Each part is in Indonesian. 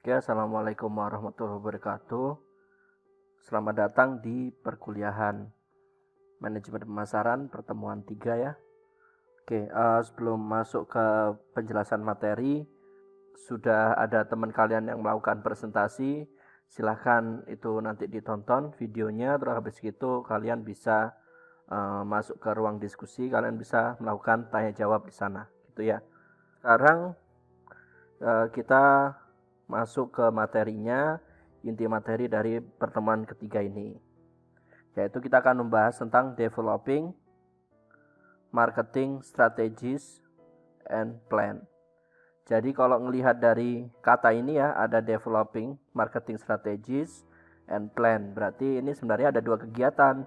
Oke, Assalamualaikum warahmatullahi wabarakatuh. Selamat datang di perkuliahan Manajemen Pemasaran pertemuan 3 ya. Oke, sebelum masuk ke penjelasan materi, sudah ada teman kalian yang melakukan presentasi. Silahkan itu nanti ditonton videonya, terus habis itu kalian bisa masuk ke ruang diskusi, kalian bisa melakukan tanya jawab di sana, gitu ya. Sekarang kita masuk ke materinya, inti materi dari pertemuan ketiga ini, yaitu kita akan membahas tentang developing marketing strategies and plan. Jadi kalau melihat dari kata ini ya, ada developing marketing strategies and plan, berarti ini sebenarnya ada dua kegiatan.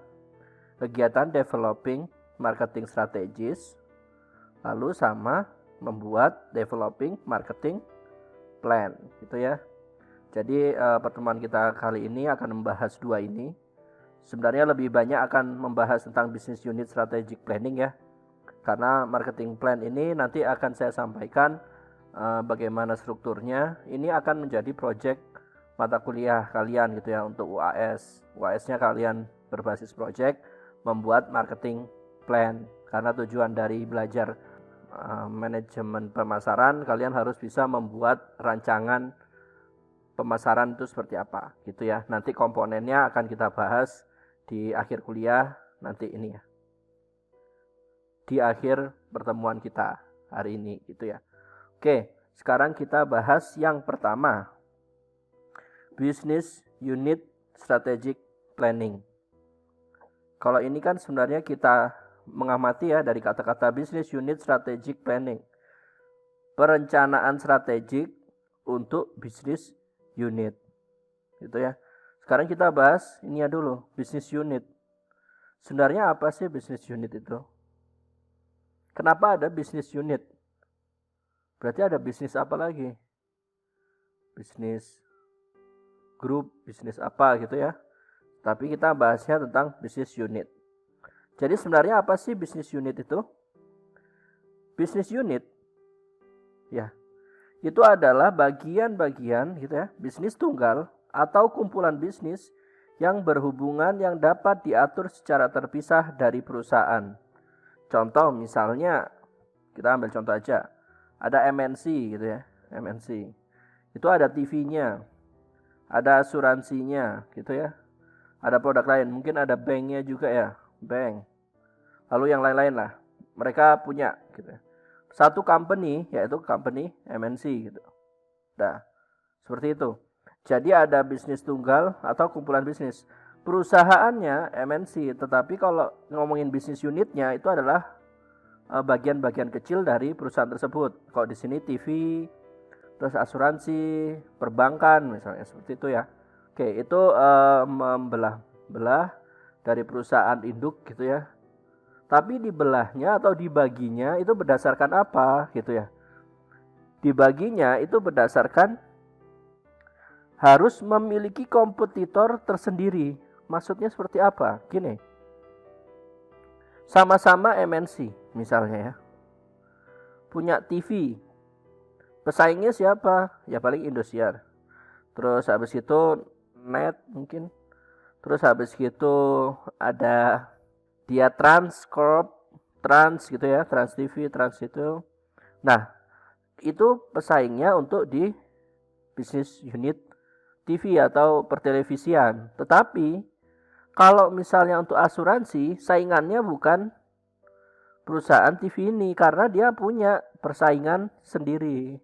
Kegiatan developing marketing strategies lalu sama membuat developing marketing plan, gitu ya. Jadi pertemuan kita kali ini akan membahas dua ini. Sebenarnya lebih banyak akan membahas tentang business unit strategic planning ya. Karena marketing plan ini nanti akan saya sampaikan bagaimana strukturnya. Ini akan menjadi project mata kuliah kalian gitu ya untuk UAS. UAS-nya kalian berbasis project membuat marketing plan. Karena tujuan dari belajar manajemen pemasaran, kalian harus bisa membuat rancangan pemasaran itu seperti apa gitu ya. Nanti komponennya akan kita bahas di akhir kuliah nanti ini ya, di akhir pertemuan kita hari ini gitu ya. Oke, sekarang kita bahas yang pertama, business unit strategic planning. Kalau ini kan sebenarnya kita mengamati ya dari kata-kata business unit strategic planning, perencanaan strategik untuk bisnis unit, gitu ya. Sekarang kita bahas ini ya dulu, business unit. Sebenarnya apa sih business unit itu? Kenapa ada business unit? Berarti ada bisnis apa lagi? Bisnis grup, bisnis apa gitu ya. Tapi kita bahasnya tentang business unit. Jadi sebenarnya apa sih business unit itu? Business unit ya, itu adalah bagian-bagian gitu ya, bisnis tunggal atau kumpulan bisnis yang berhubungan yang dapat diatur secara terpisah dari perusahaan. Contoh misalnya, kita ambil contoh aja, ada MNC gitu ya, MNC. Itu ada TV-nya, ada asuransinya gitu ya, ada produk lain, mungkin ada banknya juga ya, bank. Lalu yang lain-lain lah, mereka punya gitu. Satu company, yaitu company MNC gitu. Nah, seperti itu. Jadi ada bisnis tunggal atau kumpulan bisnis. Perusahaannya MNC, tetapi kalau ngomongin bisnis unitnya itu adalah bagian-bagian kecil dari perusahaan tersebut. Kalau di sini TV, terus asuransi, perbankan misalnya seperti itu ya. Oke, itu membelah-belah dari perusahaan induk gitu ya. Tapi dibelahnya atau dibaginya itu berdasarkan apa gitu ya. Dibaginya itu berdasarkan harus memiliki kompetitor tersendiri. Maksudnya seperti apa? Gini. Sama-sama MNC misalnya ya. Punya TV. Pesaingnya siapa? Ya paling Indosiar. Terus habis itu Net mungkin. Terus habis itu ada dia Transcorp, Trans gitu ya, Trans TV, Trans itu. Nah, itu pesaingnya untuk di bisnis unit TV atau pertelevisian. Tetapi kalau misalnya untuk asuransi, saingannya bukan perusahaan TV ini karena dia punya persaingan sendiri.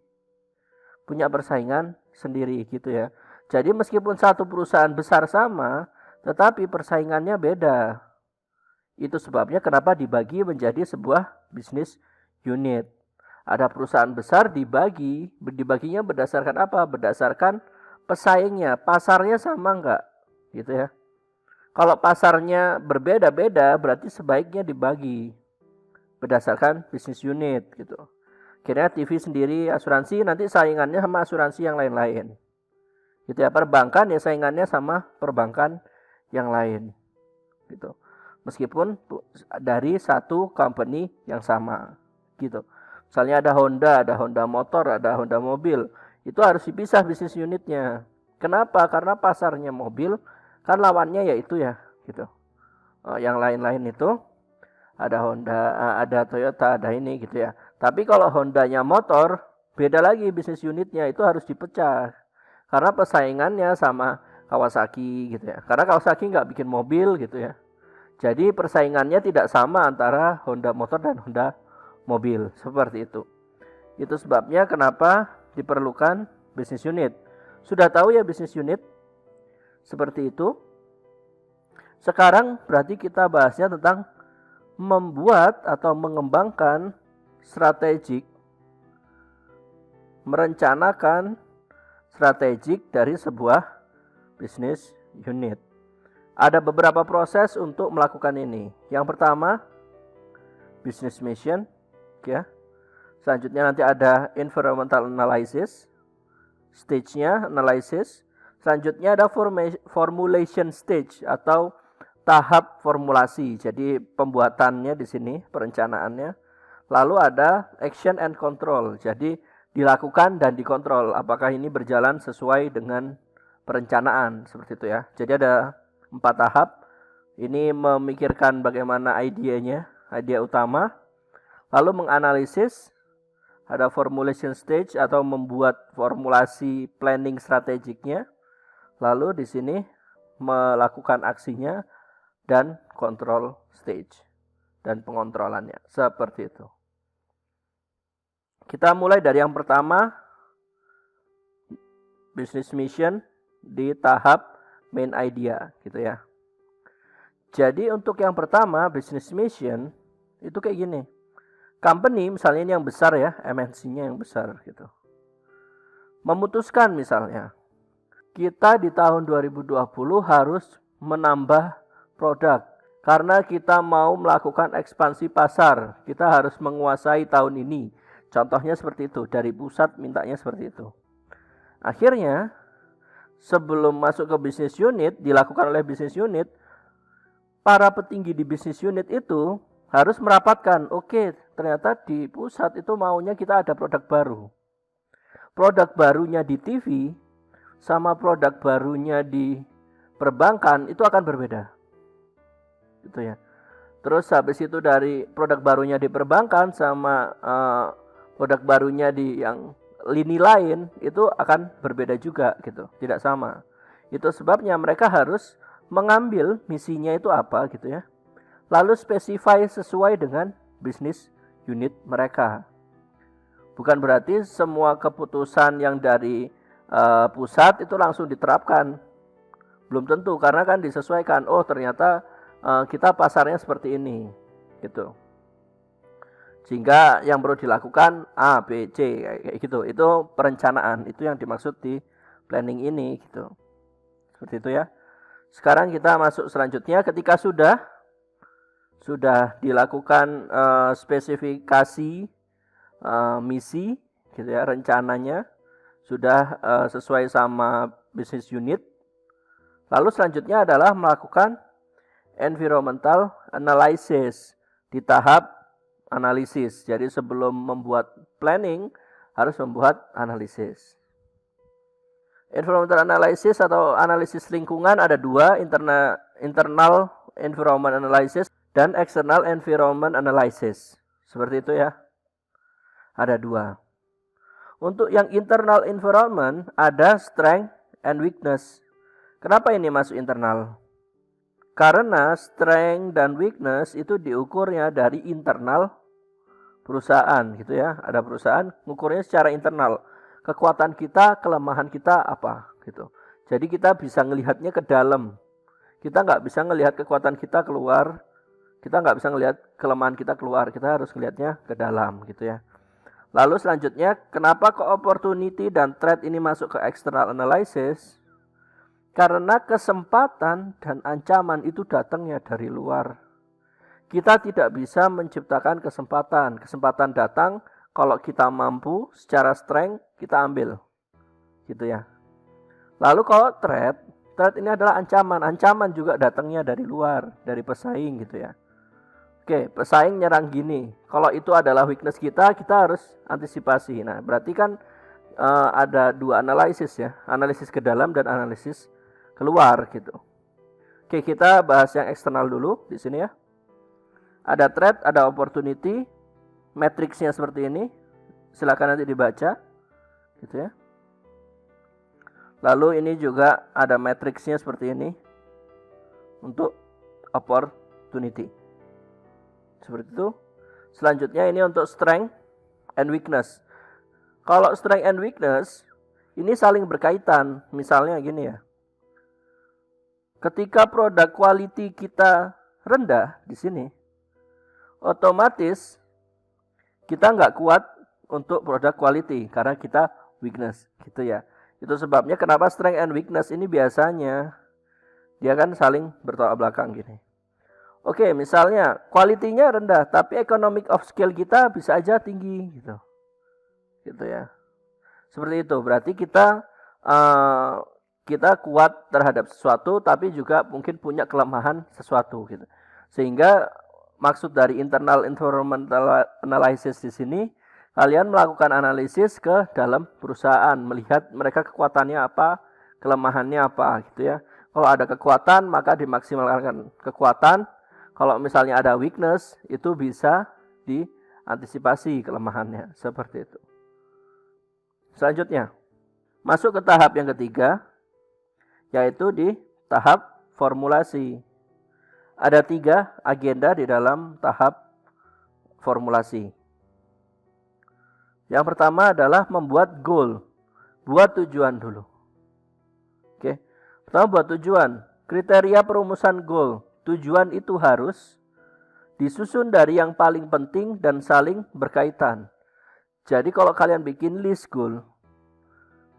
Punya persaingan sendiri gitu ya. Jadi meskipun satu perusahaan besar sama, tetapi persaingannya beda. Itu sebabnya kenapa dibagi menjadi sebuah bisnis unit. Ada perusahaan besar dibaginya berdasarkan apa? Berdasarkan pesaingnya, pasarnya sama enggak? Gitu ya. Kalau pasarnya berbeda-beda, berarti sebaiknya dibagi berdasarkan bisnis unit gitu. Kira TV sendiri, asuransi nanti saingannya sama asuransi yang lain-lain. Gitu ya, perbankan ya saingannya sama perbankan yang lain. Gitu. Meskipun dari satu company yang sama gitu. Misalnya ada Honda Motor, ada Honda Mobil. Itu harus dipisah bisnis unitnya. Kenapa? Karena pasarnya mobil, kan lawannya yaitu ya, gitu. Yang lain-lain itu ada Honda, ada Toyota, ada ini gitu ya. Tapi kalau Hondanya motor, beda lagi bisnis unitnya, itu harus dipecah. Karena persaingannya sama Kawasaki gitu ya. Karena Kawasaki nggak bikin mobil gitu ya. Jadi persaingannya tidak sama antara Honda motor dan Honda mobil, seperti itu. Itu sebabnya kenapa diperlukan bisnis unit. Sudah tahu ya bisnis unit? Seperti itu. Sekarang berarti kita bahasnya tentang membuat atau mengembangkan strategik, merencanakan strategik dari sebuah bisnis unit. Ada beberapa proses untuk melakukan ini. Yang pertama, business mission, ya. Selanjutnya nanti ada environmental analysis, stage-nya analysis. Selanjutnya ada formulation stage atau tahap formulasi. Jadi pembuatannya di sini, perencanaannya. Lalu ada action and control. Jadi dilakukan dan dikontrol apakah ini berjalan sesuai dengan perencanaan, seperti itu ya. Jadi ada 4 tahap. Ini memikirkan bagaimana idenya, ide utama. Lalu menganalisis, ada formulation stage atau membuat formulasi planning strategiknya. Lalu di sini melakukan aksinya dan control stage dan pengontrolannya. Seperti itu. Kita mulai dari yang pertama, business mission di tahap main idea gitu ya. Jadi untuk yang pertama, business mission itu kayak gini. Company misalnya ini yang besar ya, MNC-nya yang besar gitu. Memutuskan misalnya, kita di tahun 2020 harus menambah produk. Karena kita mau melakukan ekspansi pasar, kita harus menguasai tahun ini. Contohnya seperti itu, dari pusat mintanya seperti itu. Akhirnya, sebelum masuk ke bisnis unit, dilakukan oleh bisnis unit, para petinggi di bisnis unit itu harus merapatkan, oke, ternyata di pusat itu maunya kita ada produk baru. Produk barunya di TV sama produk barunya di perbankan itu akan berbeda. Gitu ya. Terus habis itu dari produk barunya di perbankan sama produk barunya di yang lini lain itu akan berbeda juga gitu, tidak sama. Itu sebabnya mereka harus mengambil misinya itu apa gitu ya. Lalu spesify sesuai dengan bisnis unit mereka. Bukan berarti semua keputusan yang dari pusat itu langsung diterapkan. Belum tentu, karena kan disesuaikan. Oh ternyata kita pasarnya seperti ini gitu. Sehingga yang perlu dilakukan A, B, C kayak gitu. Itu perencanaan, itu yang dimaksud di planning ini gitu. Seperti itu ya. Sekarang kita masuk selanjutnya, ketika sudah dilakukan spesifikasi misi gitu ya, rencananya sudah sesuai sama business unit. Lalu selanjutnya adalah melakukan environmental analysis di tahap analisis. Jadi sebelum membuat planning harus membuat analisis. Environmental analysis atau analisis lingkungan ada 2, internal environment analysis dan external environment analysis. Seperti itu ya. Ada 2. Untuk yang internal environment ada strength and weakness. Kenapa ini masuk internal? Karena strength dan weakness itu diukurnya dari internal perusahaan gitu ya. Ada perusahaan ngukurnya secara internal. Kekuatan kita, kelemahan kita apa gitu. Jadi kita bisa ngelihatnya ke dalam. Kita nggak bisa ngelihat kekuatan kita keluar. Kita nggak bisa ngelihat kelemahan kita keluar. Kita harus ngelihatnya ke dalam gitu ya. Lalu selanjutnya, kenapa ke opportunity dan threat ini masuk ke external analysis? Karena kesempatan dan ancaman itu datangnya dari luar. Kita tidak bisa menciptakan kesempatan. Kesempatan datang kalau kita mampu secara strength kita ambil. Gitu ya. Lalu kalau threat ini adalah ancaman. Ancaman juga datangnya dari luar, dari pesaing gitu ya. Oke, pesaing nyerang gini. Kalau itu adalah weakness kita harus antisipasi. Nah, berarti kan ada dua analisis ya, analisis ke dalam dan analisis keluar gitu. Oke, kita bahas yang eksternal dulu di sini ya. Ada threat, ada opportunity, matriksnya seperti ini. Silakan nanti dibaca, gitu ya. Lalu ini juga ada matriksnya seperti ini untuk opportunity. Seperti itu. Selanjutnya ini untuk strength and weakness. Kalau strength and weakness ini saling berkaitan. Misalnya gini ya. Ketika produk quality kita rendah di sini, otomatis kita nggak kuat untuk produk quality karena kita weakness, gitu ya. Itu sebabnya kenapa strength and weakness ini biasanya dia kan saling bertolak belakang gini. Oke, misalnya quality-nya rendah, tapi economic of scale kita bisa aja tinggi, gitu ya. Seperti itu. Berarti kita kuat terhadap sesuatu, tapi juga mungkin punya kelemahan sesuatu, gitu. Sehingga maksud dari internal environmental analysis di sini, kalian melakukan analisis ke dalam perusahaan, melihat mereka kekuatannya apa, kelemahannya apa, gitu ya. Kalau ada kekuatan, maka dimaksimalkan kekuatan. Kalau misalnya ada weakness, itu bisa diantisipasi kelemahannya, seperti itu. Selanjutnya, masuk ke tahap yang ketiga, yaitu di tahap formulasi. Ada 3 agenda di dalam tahap formulasi. Yang pertama adalah membuat goal. Buat tujuan dulu. Oke. Pertama buat tujuan. Kriteria perumusan goal. Tujuan itu harus disusun dari yang paling penting dan saling berkaitan. Jadi kalau kalian bikin list goal,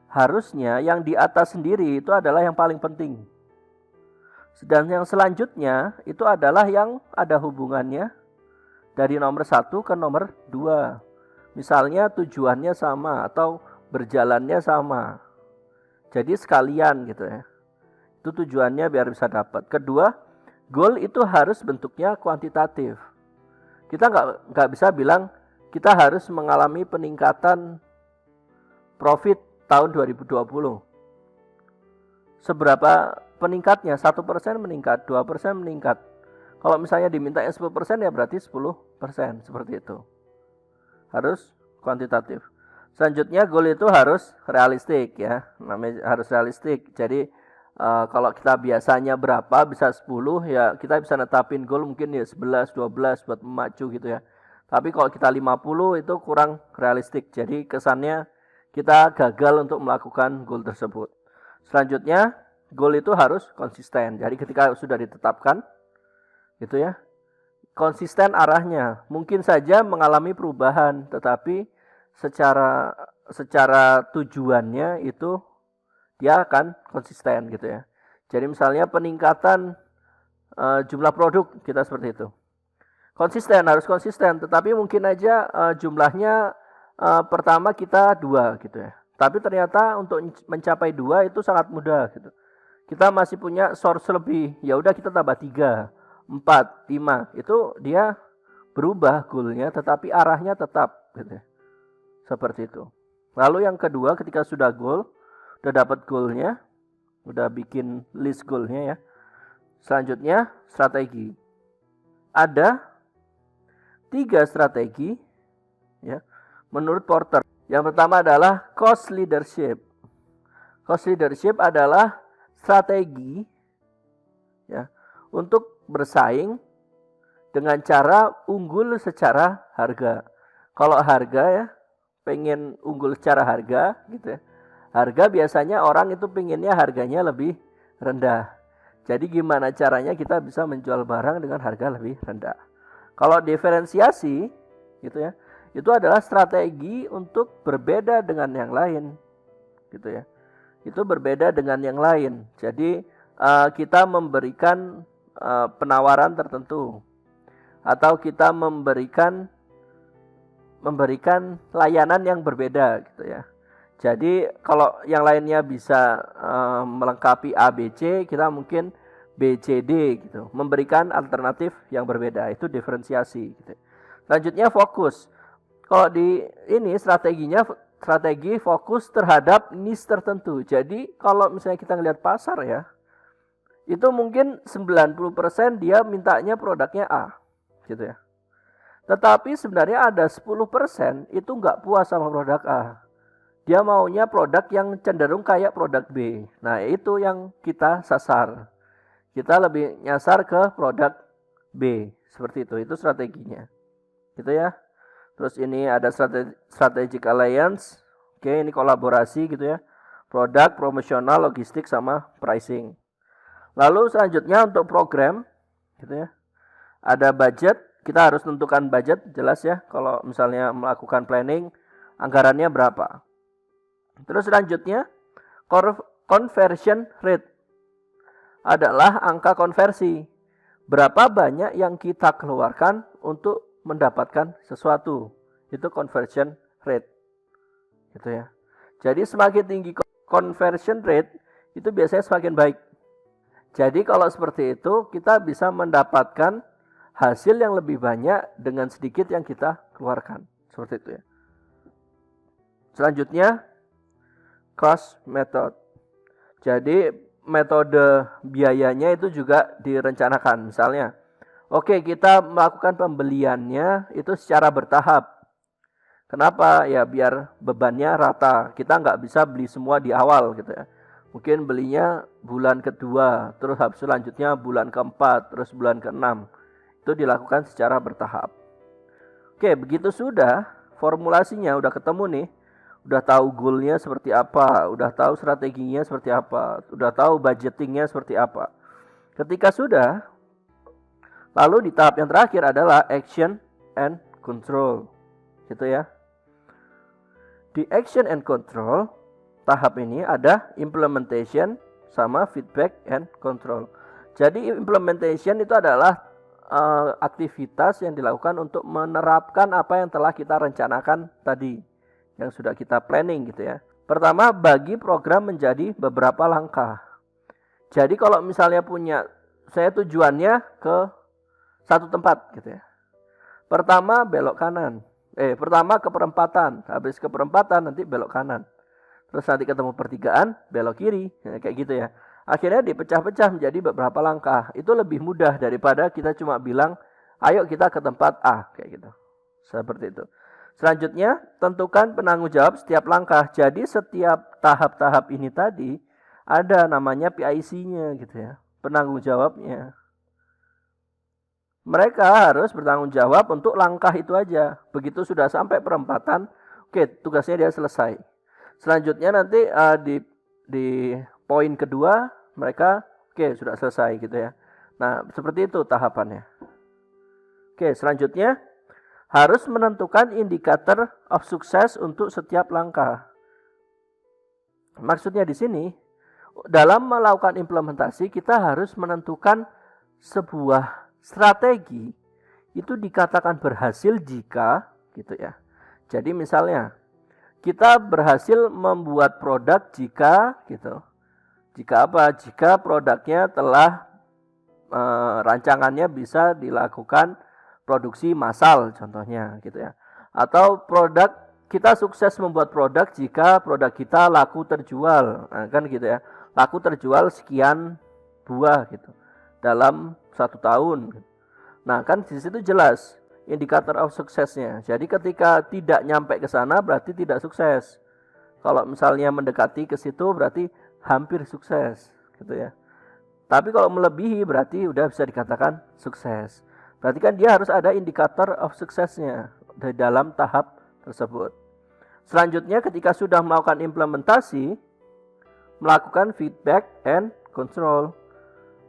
harusnya yang di atas sendiri itu adalah yang paling penting. Dan yang selanjutnya itu adalah yang ada hubungannya dari nomor 1 ke nomor 2. Misalnya tujuannya sama atau berjalannya sama. Jadi sekalian gitu ya. Itu tujuannya biar bisa dapat. Kedua, goal itu harus bentuknya kuantitatif. Kita nggak bisa bilang kita harus mengalami peningkatan profit tahun 2020. Seberapa peningkatnya? 1% meningkat, 2% meningkat. Kalau misalnya diminta 10% ya berarti 10%, seperti itu. Harus kuantitatif. Selanjutnya goal itu harus realistik ya. Namanya harus realistik. Jadi kalau kita biasanya berapa, bisa 10 ya kita bisa netapin goal mungkin ya 11, 12 buat memacu gitu ya. Tapi kalau kita 50 itu kurang realistik. Jadi kesannya kita gagal untuk melakukan goal tersebut. Selanjutnya, goal itu harus konsisten. Jadi ketika sudah ditetapkan, gitu ya, konsisten arahnya. Mungkin saja mengalami perubahan, tetapi secara tujuannya itu dia akan konsisten, gitu ya. Jadi misalnya peningkatan jumlah produk kita seperti itu. Konsisten, harus konsisten, tetapi mungkin aja jumlahnya pertama kita 2 gitu ya. Tapi ternyata untuk mencapai 2 itu sangat mudah gitu. Kita masih punya source lebih. Ya udah kita tambah 3, 4, 5. Itu dia berubah goalnya tetapi arahnya tetap gitu ya. Seperti itu. Lalu yang kedua ketika sudah goal, udah dapat goalnya, udah bikin list goalnya ya. Selanjutnya strategi. Ada 3 strategi ya. Menurut Porter, yang pertama adalah cost leadership. Cost leadership adalah strategi ya untuk bersaing dengan cara unggul secara harga. Kalau harga ya, pengen unggul secara harga gitu ya. Harga biasanya orang itu pengennya harganya lebih rendah. Jadi gimana caranya kita bisa menjual barang dengan harga lebih rendah. Kalau diferensiasi gitu ya, itu adalah strategi untuk berbeda dengan yang lain, gitu ya. Itu berbeda dengan yang lain. Jadi kita memberikan penawaran tertentu, atau kita memberikan layanan yang berbeda, gitu ya. Jadi kalau yang lainnya bisa melengkapi A, B, C, kita mungkin B, C, D gitu. Memberikan alternatif yang berbeda, itu diferensiasi gitu. Selanjutnya fokus. Kalau di ini strateginya strategi fokus terhadap niche tertentu. Jadi kalau misalnya kita ngelihat pasar ya, itu mungkin 90% dia mintanya produknya A, gitu ya. Tetapi sebenarnya ada 10% itu nggak puas sama produk A. Dia maunya produk yang cenderung kayak produk B. Nah, itu yang kita sasar. Kita lebih nyasar ke produk B. Seperti itu strateginya. Gitu ya. Terus ini ada strategic alliance. Oke, ini kolaborasi gitu ya. Produk, promosional, logistik, sama pricing. Lalu selanjutnya untuk program gitu ya. Ada budget, kita harus tentukan budget jelas ya. Kalau misalnya melakukan planning, anggarannya berapa. Terus selanjutnya conversion rate adalah angka konversi. Berapa banyak yang kita keluarkan untuk mendapatkan sesuatu. Itu conversion rate. Gitu ya. Jadi semakin tinggi conversion rate, itu biasanya semakin baik. Jadi kalau seperti itu, kita bisa mendapatkan hasil yang lebih banyak dengan sedikit yang kita keluarkan. Seperti itu ya. Selanjutnya, cost method. Jadi metode biayanya itu juga direncanakan. Misalnya, oke, kita melakukan pembeliannya itu secara bertahap. Kenapa? Ya biar bebannya rata. Kita nggak bisa beli semua di awal gitu ya. Mungkin belinya bulan kedua, terus habis selanjutnya bulan keempat, terus bulan keenam. Itu dilakukan secara bertahap. Oke, begitu sudah formulasinya udah ketemu nih. Udah tahu goalnya seperti apa, udah tahu strateginya seperti apa, udah tahu budgetingnya seperti apa. Ketika sudah, lalu di tahap yang terakhir adalah action and control. Gitu ya. Di action and control, tahap ini ada implementation sama feedback and control. Jadi implementation itu adalah aktivitas yang dilakukan untuk menerapkan apa yang telah kita rencanakan tadi, yang sudah kita planning gitu ya. Pertama, bagi program menjadi beberapa langkah. Jadi kalau misalnya saya tujuannya ke satu tempat gitu ya. Pertama belok kanan. Pertama ke perempatan, habis ke perempatan nanti belok kanan. Terus nanti ketemu pertigaan, belok kiri, kayak gitu ya. Akhirnya dipecah-pecah menjadi beberapa langkah. Itu lebih mudah daripada kita cuma bilang, ayo kita ke tempat A, kayak gitu. Seperti itu. Selanjutnya, tentukan penanggung jawab setiap langkah. Jadi setiap tahap-tahap ini tadi ada namanya PIC-nya gitu ya, penanggung jawabnya. Mereka harus bertanggung jawab untuk langkah itu aja. Begitu sudah sampai perempatan, oke, tugasnya dia selesai. Selanjutnya nanti di poin kedua mereka sudah selesai gitu ya. Nah, seperti itu tahapannya. Oke, selanjutnya harus menentukan indikator of success untuk setiap langkah. Maksudnya di sini, dalam melakukan implementasi kita harus menentukan sebuah strategi itu dikatakan berhasil jika gitu ya. Jadi misalnya kita berhasil membuat produk jika gitu. Jika apa? Jika produknya telah rancangannya bisa dilakukan produksi massal contohnya gitu ya. Atau kita sukses membuat produk jika produk kita laku terjual. Nah, kan gitu ya. Laku terjual sekian buah gitu dalam 1 tahun. Nah, kan di situ jelas indikator of suksesnya. Jadi ketika tidak nyampe ke sana berarti tidak sukses. Kalau misalnya mendekati ke situ berarti hampir sukses gitu ya. Tapi kalau melebihi berarti udah bisa dikatakan sukses. Berarti kan dia harus ada indikator of suksesnya di dalam tahap tersebut. Selanjutnya ketika sudah melakukan implementasi, melakukan feedback and control.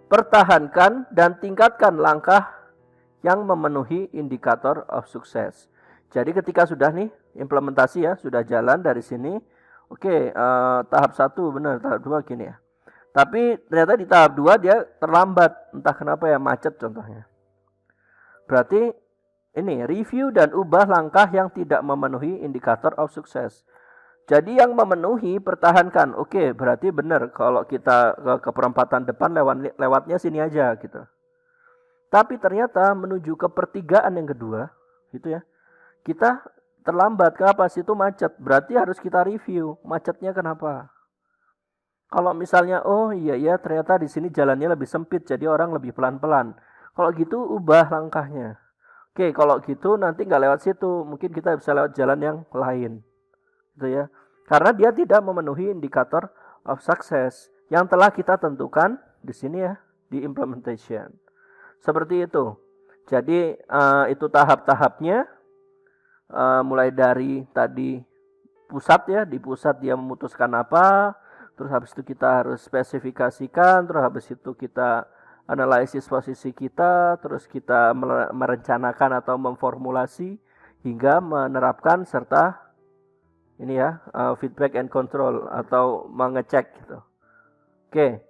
Pertahankan dan tingkatkan langkah yang memenuhi indikator of success. Jadi ketika sudah nih implementasi ya, sudah jalan dari sini, tahap 1 benar, tahap 2 gini ya. Tapi ternyata di tahap 2 dia terlambat, entah kenapa ya, macet contohnya. Berarti ini review dan ubah langkah yang tidak memenuhi indikator of success. Jadi yang memenuhi pertahankan. Berarti benar kalau kita ke perempatan depan lewatnya sini aja gitu. Tapi ternyata menuju ke pertigaan yang kedua gitu ya. Kita terlambat. Kenapa? Situ macet. Berarti harus kita review. Macetnya kenapa? Kalau misalnya, oh iya ya ternyata di sini jalannya lebih sempit, jadi orang lebih pelan-pelan. Kalau gitu ubah langkahnya. Oke, kalau gitu nanti nggak lewat situ, mungkin kita bisa lewat jalan yang lain, gitu ya. Karena dia tidak memenuhi indikator of success yang telah kita tentukan di sini ya, di implementation. Seperti itu. Jadi itu tahap-tahapnya, mulai dari tadi pusat ya, di pusat dia memutuskan apa, terus habis itu kita harus spesifikasikan, terus habis itu kita analisis posisi kita, terus kita merencanakan atau memformulasi hingga menerapkan serta ini ya, feedback and control atau mengecek gitu. Oke.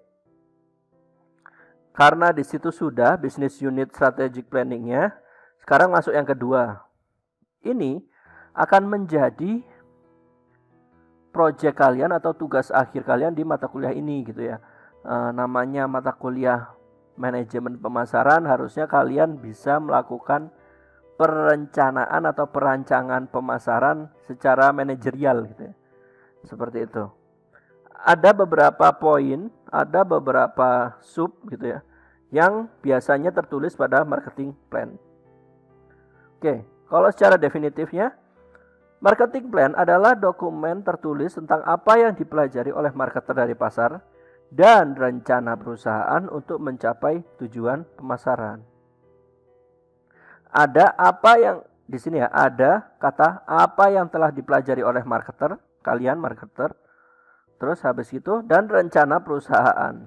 Karena di situ sudah business unit strategic planningnya, sekarang masuk yang kedua. Ini akan menjadi proyek kalian atau tugas akhir kalian di mata kuliah ini gitu ya. Namanya mata kuliah manajemen pemasaran, harusnya kalian bisa melakukan perencanaan atau perancangan pemasaran secara manajerial gitu ya. Seperti itu. Ada beberapa poin, ada beberapa sub gitu ya, yang biasanya tertulis pada marketing plan. Oke, kalau secara definitifnya, marketing plan adalah dokumen tertulis tentang apa yang dipelajari oleh marketer dari pasar dan rencana perusahaan untuk mencapai tujuan pemasaran. Ada apa yang di sini ya, ada kata apa yang telah dipelajari oleh marketer, kalian marketer. Terus habis itu dan rencana perusahaan.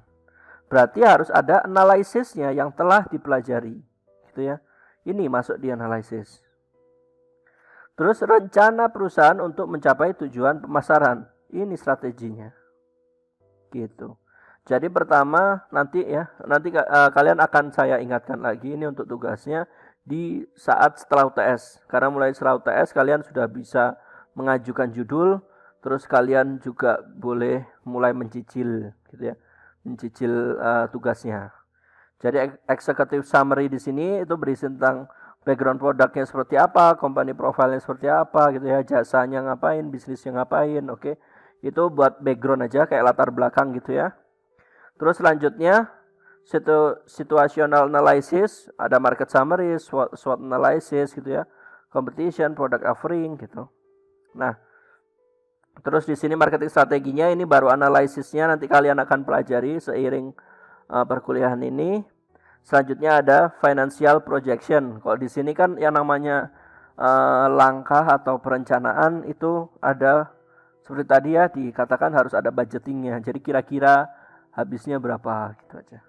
Berarti harus ada analisisnya yang telah dipelajari, gitu ya. Ini masuk di analisis. Terus rencana perusahaan untuk mencapai tujuan pemasaran. Ini strateginya. Gitu. Jadi pertama nanti kalian akan saya ingatkan lagi ini untuk tugasnya di saat setelah UTS. Karena mulai setelah UTS kalian sudah bisa mengajukan judul, terus kalian juga boleh mulai mencicil gitu ya. Mencicil tugasnya. Jadi executive summary di sini itu berisi tentang background produknya seperti apa, company profile-nya seperti apa gitu ya, jasanya ngapain, bisnisnya ngapain, oke. Itu buat background aja kayak latar belakang gitu ya. Terus selanjutnya situational analysis, ada market summary, SWOT analysis gitu ya, competition, product offering gitu. Nah, terus di sini marketing strateginya ini baru analisisnya nanti kalian akan pelajari seiring perkuliahan ini. Selanjutnya ada financial projection. Kalau di sini kan yang namanya langkah atau perencanaan itu ada seperti tadi ya dikatakan harus ada budgetingnya. Jadi kira-kira habisnya berapa gitu aja.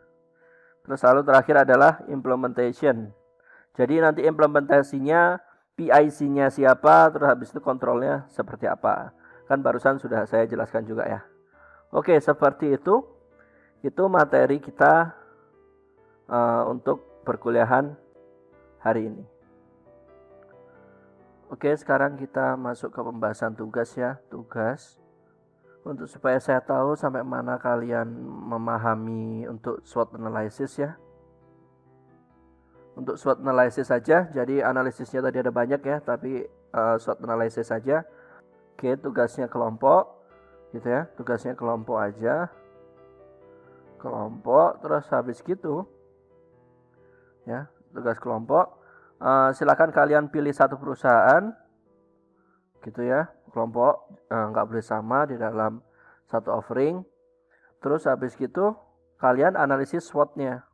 Terus lalu terakhir adalah implementation. Jadi nanti implementasinya PIC-nya siapa, terus habis itu kontrolnya seperti apa. Kan barusan sudah saya jelaskan juga ya. Oke, seperti itu. Itu materi kita untuk perkuliahan hari ini. Oke, sekarang kita masuk ke pembahasan tugas ya. Tugas. Untuk supaya saya tahu sampai mana kalian memahami untuk SWOT analysis ya. Untuk SWOT analysis saja, jadi analisisnya tadi ada banyak ya, tapi SWOT analysis saja. Oke, tugasnya kelompok gitu ya. Tugasnya kelompok aja. Kelompok, terus habis gitu ya, tugas kelompok. Silakan kalian pilih satu perusahaan gitu ya, kelompok nggak boleh sama di dalam satu offering. Terus habis gitu kalian analisis SWOT-nya.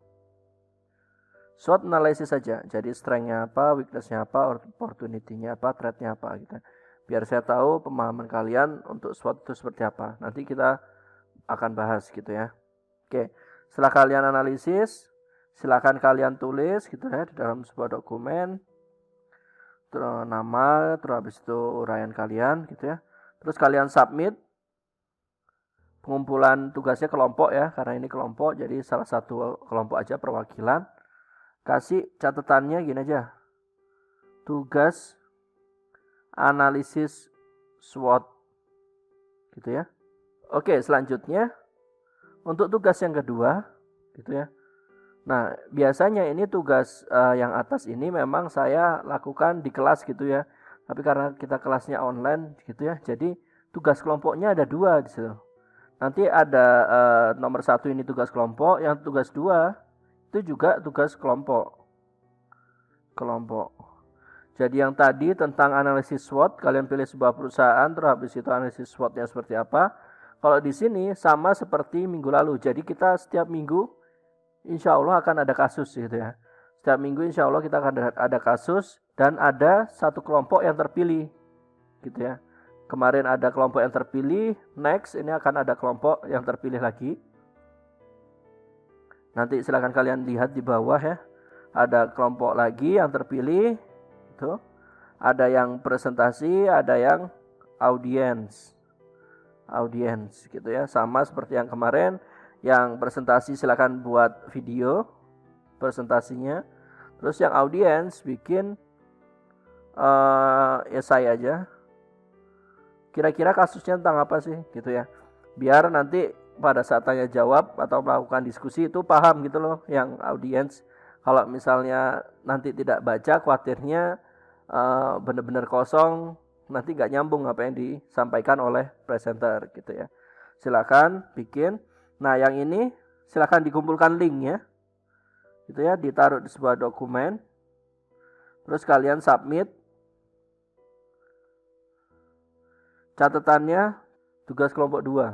SWOT analisis saja. Jadi strength-nya apa, weakness-nya apa, opportunity-nya apa, threat-nya apa gitu. Biar saya tahu pemahaman kalian untuk SWOT itu seperti apa. Nanti kita akan bahas gitu ya. Oke, setelah kalian analisis, silakan kalian tulis gitu ya di dalam sebuah dokumen. Terus nama, terus habis itu uraian kalian gitu ya. Terus kalian submit. Pengumpulan tugasnya kelompok ya, karena ini kelompok jadi salah satu kelompok aja perwakilan. Kasih catatannya gini aja. Tugas analisis SWOT gitu ya. Oke, selanjutnya untuk tugas yang kedua gitu ya. Nah, biasanya ini tugas yang atas ini memang saya lakukan di kelas gitu ya. Tapi karena kita kelasnya online gitu ya, jadi tugas kelompoknya ada 2 di situ. Nanti ada nomor 1 ini tugas kelompok, yang tugas 2 itu juga tugas kelompok. Jadi yang tadi tentang analisis SWOT, kalian pilih sebuah perusahaan, terus habis itu analisis SWOT-nya seperti apa. Kalau di sini sama seperti minggu lalu. Jadi kita setiap minggu insya Allah akan ada kasus gitu ya. Setiap minggu insya Allah kita akan ada kasus dan ada satu kelompok yang terpilih gitu ya. Kemarin ada kelompok yang terpilih, next ini akan ada kelompok yang terpilih lagi. Nanti silakan kalian lihat di bawah ya. Ada kelompok lagi yang terpilih. Ada yang presentasi, ada yang audiens gitu ya, sama seperti yang kemarin. Yang presentasi silakan buat video presentasinya, terus yang audiens bikin esai aja, kira-kira kasusnya tentang apa sih gitu ya, biar nanti pada saat tanya jawab atau melakukan diskusi itu paham gitu loh yang audiens. Kalau misalnya nanti tidak baca, khawatirnya benar-benar kosong, nanti nggak nyambung apa yang disampaikan oleh presenter gitu ya. Silakan bikin. Nah yang ini silakan dikumpulkan linknya, gitu ya, ditaruh di sebuah dokumen, terus kalian submit. Catatannya tugas kelompok 2,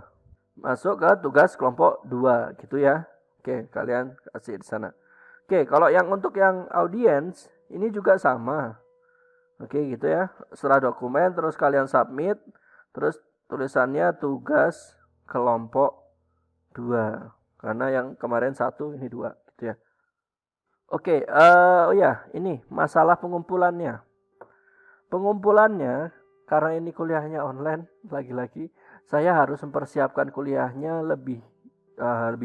masuk ke tugas kelompok 2 gitu ya. Oke, kalian kasih di sana. Oke, kalau yang untuk yang audiens ini juga sama. Oke gitu ya, setelah dokumen terus kalian submit, terus tulisannya tugas kelompok 2, karena yang kemarin 1 ini 2 gitu ya. Oke, oh ya ini masalah pengumpulannya. Pengumpulannya karena ini kuliahnya online, lagi-lagi saya harus mempersiapkan kuliahnya lebih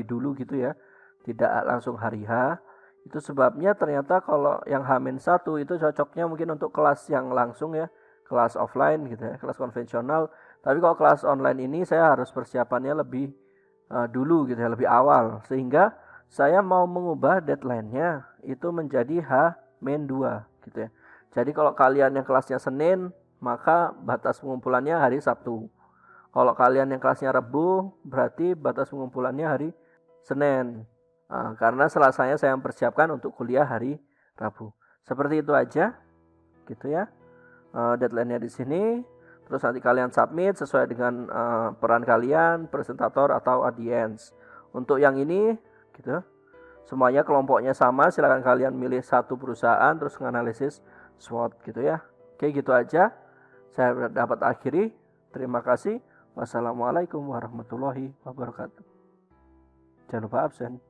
dulu gitu ya, tidak langsung hari H. Itu sebabnya ternyata kalau yang H-1 itu cocoknya mungkin untuk kelas yang langsung ya, kelas offline gitu ya, kelas konvensional. Tapi kalau kelas online ini saya harus persiapannya lebih dulu gitu ya, lebih awal. Sehingga saya mau mengubah deadline-nya itu menjadi H-2 gitu ya. Jadi kalau kalian yang kelasnya Senin, maka batas pengumpulannya hari Sabtu. Kalau kalian yang kelasnya Rabu, berarti batas pengumpulannya hari Senin. Karena Selasanya saya mempersiapkan untuk kuliah hari Rabu. Seperti itu aja, gitu ya. Deadline-nya di sini. Terus nanti kalian submit sesuai dengan peran kalian, presentator atau audiens. Untuk yang ini, gitu. Semuanya kelompoknya sama. Silakan kalian milih satu perusahaan, terus menganalisis SWOT, gitu ya. Oke, gitu aja. Saya dapat akhiri. Terima kasih. Wassalamualaikum warahmatullahi wabarakatuh. Jangan lupa absen.